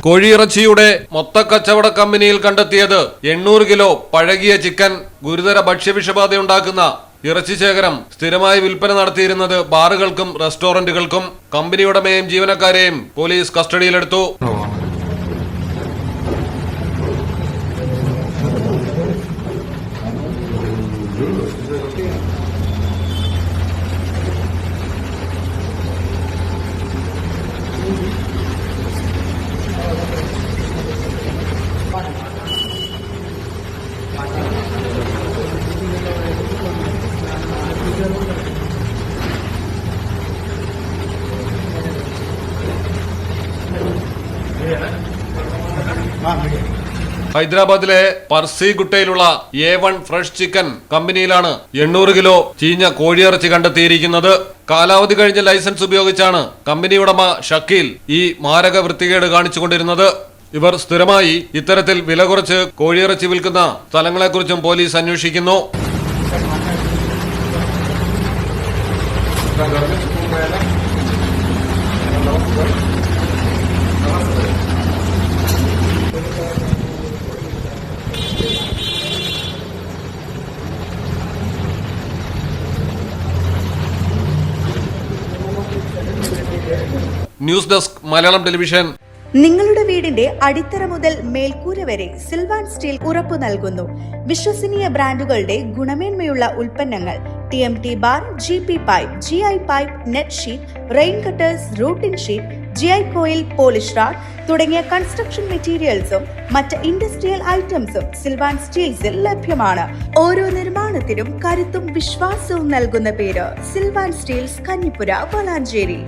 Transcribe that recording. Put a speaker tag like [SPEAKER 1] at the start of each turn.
[SPEAKER 1] കോഴിയിറച്ചിയുടെ മൊത്തക്കച്ചവട കമ്പനിയിൽ കണ്ടെത്തിയത് 800 കിലോ പഴകിയ ചിക്കൻ. ഗുരുതര ഭക്ഷ്യവിഷബാധയുണ്ടാക്കുന്ന ഇറച്ചി ശേഖരം സ്ഥിരമായി വിൽപ്പന നടത്തിയിരുന്നത് ബാറുകൾക്കും റെസ്റ്റോറന്റുകൾക്കും. കമ്പനി ഉടമയും ജീവനക്കാരെയും പോലീസ് കസ്റ്റഡിയിലെടുത്തു. ഹൈദരാബാദിലെ പർസിഗുട്ടയിലുള്ള A1 ഫ്രഷ് ചിക്കൻ കമ്പനിയിലാണ് 800 കിലോ ചീഞ്ഞ കോഴിയിറച്ചി കണ്ടെത്തിയിരിക്കുന്നത്. കാലാവധി കഴിഞ്ഞ ലൈസൻസ് ഉപയോഗിച്ചാണ് കമ്പനി ഉടമ ഷക്കീൽ ഈ മാരക വൃത്തികേട് കാണിച്ചുകൊണ്ടിരുന്നത്. ഇവർ സ്ഥിരമായി ഇത്തരത്തിൽ വില കുറച്ച് കോഴിയിറച്ചി വിൽക്കുന്ന സ്ഥലങ്ങളെക്കുറിച്ചും പോലീസ് അന്വേഷിക്കുന്നു. News desk Malayalam television.
[SPEAKER 2] നിങ്ങളുടെ വീടിന്റെ അടിത്തറ മുതൽ മേൽക്കൂര വരെ സിൽവാൻ സ്റ്റീൽ ഉറപ്പു നൽകുന്നു. വിശ്വസനീയ ബ്രാൻഡുകളുടെ ഗുണമേന്മയുള്ള ഉൽപ്പന്നങ്ങൾ TMT bar, GP pipe, GI pipe, net sheet, rain cutters, routing sheet, GI coil, polish RAD തുടങ്ങിയ കൺസ്ട്രക്ഷൻ മെറ്റീരിയൽസും മറ്റ് ഇൻഡസ്ട്രിയൽ ഐറ്റംസും സിൽവാൻ സ്റ്റീൽസിൽ ലഭ്യമാണ്. ഓരോ നിർമ്മാണത്തിനും കരുത്തും വിശ്വാസവും നൽകുന്ന പേര് സിൽവാൻ സ്റ്റീൽസ്, കഞ്ഞിപ്പുര, വളാഞ്ചേരി.